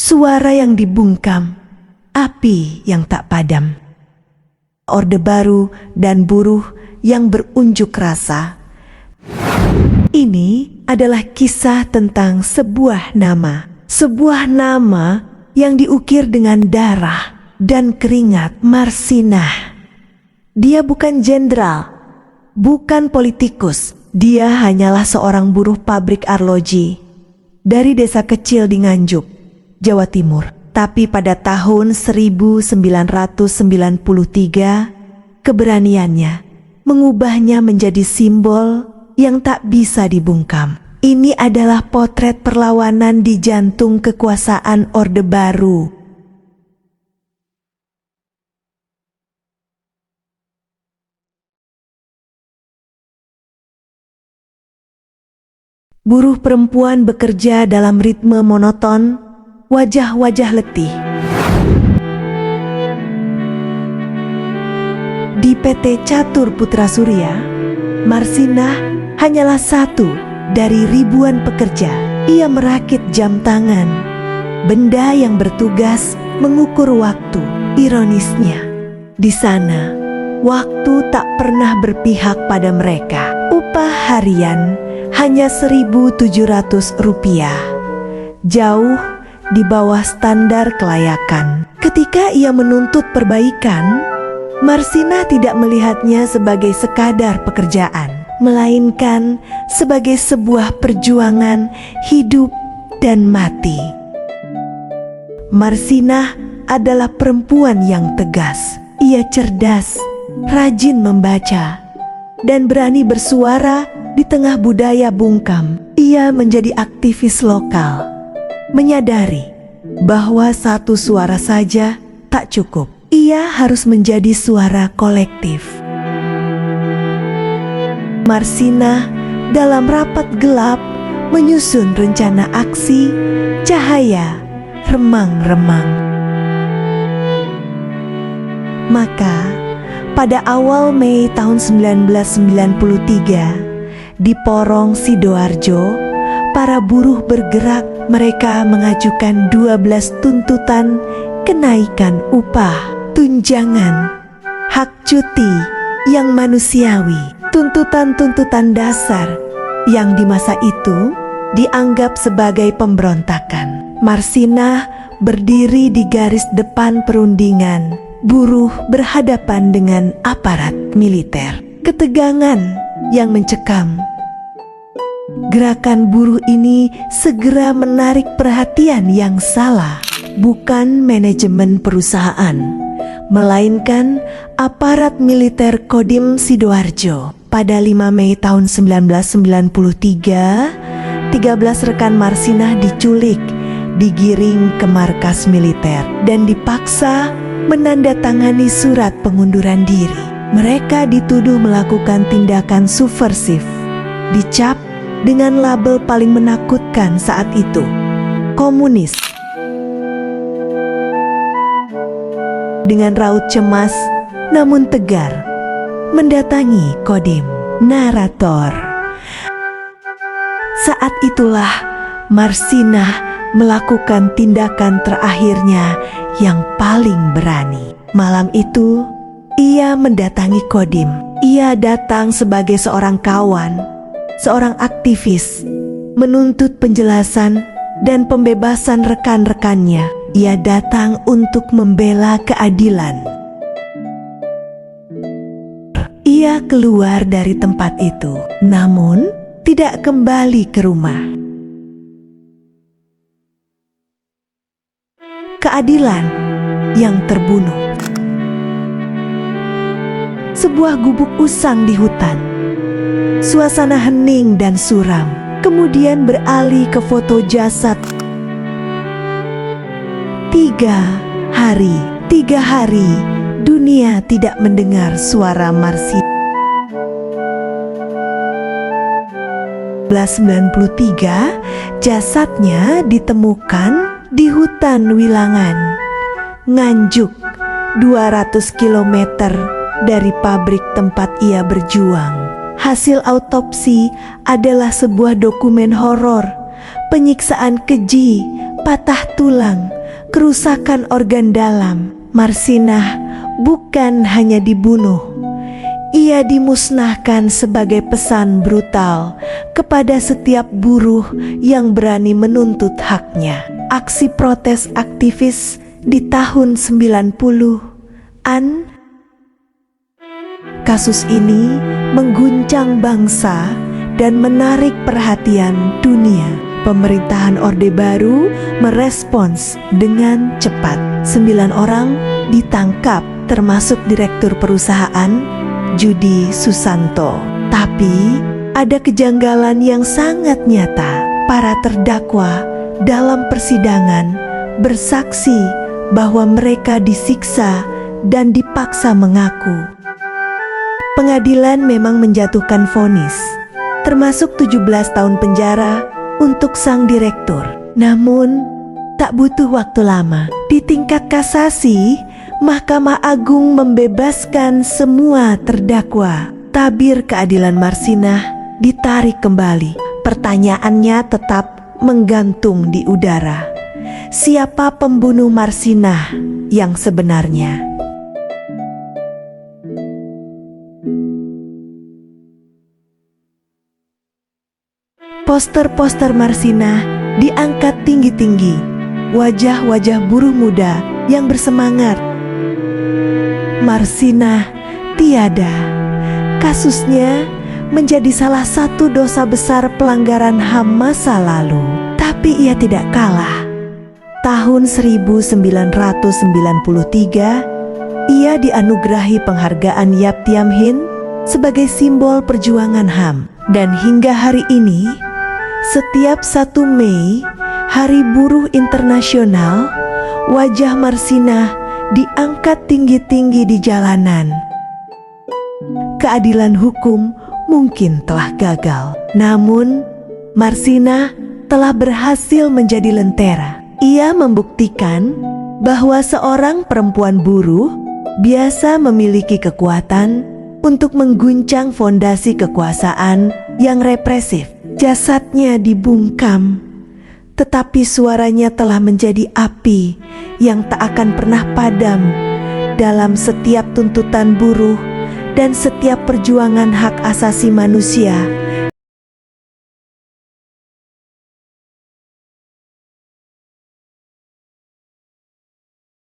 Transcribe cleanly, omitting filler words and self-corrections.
Suara yang dibungkam, api yang tak padam. Orde Baru dan buruh yang berunjuk rasa. Ini adalah kisah tentang sebuah nama. Sebuah nama yang diukir dengan darah dan keringat. Marsinah. Dia bukan jenderal, bukan politikus. Dia hanyalah seorang buruh pabrik arloji dari desa kecil di Nganjuk, Jawa Timur. Tapi pada tahun 1993, keberaniannya mengubahnya menjadi simbol yang tak bisa dibungkam. Ini adalah potret perlawanan di jantung kekuasaan Orde Baru. Buruh perempuan bekerja dalam ritme monoton, wajah-wajah letih. Di PT Catur Putra Surya, Marsinah hanyalah satu dari ribuan pekerja. Ia merakit jam tangan, benda yang bertugas mengukur waktu. Ironisnya, di sana, waktu tak pernah berpihak pada mereka. Upah harian hanya Rp1.700, jauh di bawah standar kelayakan. Ketika ia menuntut perbaikan, Marsinah tidak melihatnya sebagai sekadar pekerjaan, melainkan sebagai sebuah perjuangan hidup dan mati. Marsinah adalah perempuan yang tegas. Ia cerdas, rajin membaca, dan berani bersuara di tengah budaya bungkam. Ia menjadi aktivis lokal, menyadari bahwa satu suara saja tak cukup. Ia harus menjadi suara kolektif. Marsinah dalam rapat gelap menyusun rencana aksi. Cahaya remang-remang. Maka pada awal Mei tahun 1993, di Porong Sidoarjo, para buruh bergerak. Mereka mengajukan 12 tuntutan: kenaikan upah, tunjangan, hak cuti yang manusiawi, tuntutan-tuntutan dasar yang di masa itu dianggap sebagai pemberontakan. Marsinah berdiri di garis depan perundingan. Buruh berhadapan dengan aparat militer. Ketegangan yang mencekam. Gerakan buruh ini segera menarik perhatian yang salah. Bukan manajemen perusahaan, melainkan aparat militer Kodim Sidoarjo. Pada 5 Mei tahun 1993, 13 rekan Marsinah diculik, digiring ke markas militer, dan dipaksa menandatangani surat pengunduran diri. Mereka dituduh melakukan tindakan subversif, dicap dengan label paling menakutkan saat itu, komunis. Dengan raut cemas namun tegar mendatangi Kodim. Narator. Saat itulah Marsinah melakukan tindakan terakhirnya yang paling berani. Malam itu ia mendatangi Kodim. Ia datang sebagai seorang kawan, seorang aktivis, menuntut penjelasan dan pembebasan rekan-rekannya. Ia datang untuk membela keadilan. Ia keluar dari tempat itu, namun tidak kembali ke rumah. Keadilan yang terbunuh. Sebuah gubuk usang di hutan. Suasana hening dan suram, kemudian beralih ke foto jasad. 3 hari dunia tidak mendengar suara Marsinah. 1993, jasadnya ditemukan di hutan Wilangan, Nganjuk, 200 km dari pabrik tempat ia berjuang. Hasil autopsi adalah sebuah dokumen horor penyiksaan keji, patah tulang, kerusakan organ dalam. Marsinah bukan hanya dibunuh, ia dimusnahkan sebagai pesan brutal kepada setiap buruh yang berani menuntut haknya. Aksi protes aktivis di tahun 90-an. Kasus ini mengguncang bangsa dan menarik perhatian dunia. Pemerintahan Orde Baru merespons dengan cepat. 9 orang ditangkap, termasuk direktur perusahaan Judi Susanto. Tapi ada kejanggalan yang sangat nyata. Para terdakwa dalam persidangan bersaksi bahwa mereka disiksa dan dipaksa mengaku. Pengadilan memang menjatuhkan vonis, termasuk 17 tahun penjara untuk sang direktur. Namun, tak butuh waktu lama. Di tingkat kasasi, Mahkamah Agung membebaskan semua terdakwa. Tabir keadilan Marsinah ditarik kembali. Pertanyaannya tetap menggantung di udara. Siapa pembunuh Marsinah yang sebenarnya? Poster-poster Marsinah diangkat tinggi-tinggi. Wajah-wajah buruh muda yang bersemangat. Marsinah tiada. Kasusnya menjadi salah satu dosa besar pelanggaran HAM masa lalu. Tapi ia tidak kalah. Tahun 1993, ia dianugerahi penghargaan Yap Thiam Hien sebagai simbol perjuangan HAM. Dan hingga hari ini, setiap 1 Mei, Hari Buruh Internasional, wajah Marsinah diangkat tinggi-tinggi di jalanan. Keadilan hukum mungkin telah gagal, namun Marsinah telah berhasil menjadi lentera. Ia membuktikan bahwa seorang perempuan buruh biasa memiliki kekuatan untuk mengguncang fondasi kekuasaan yang represif. Jasadnya dibungkam, tetapi suaranya telah menjadi api yang tak akan pernah padam dalam setiap tuntutan buruh dan setiap perjuangan hak asasi manusia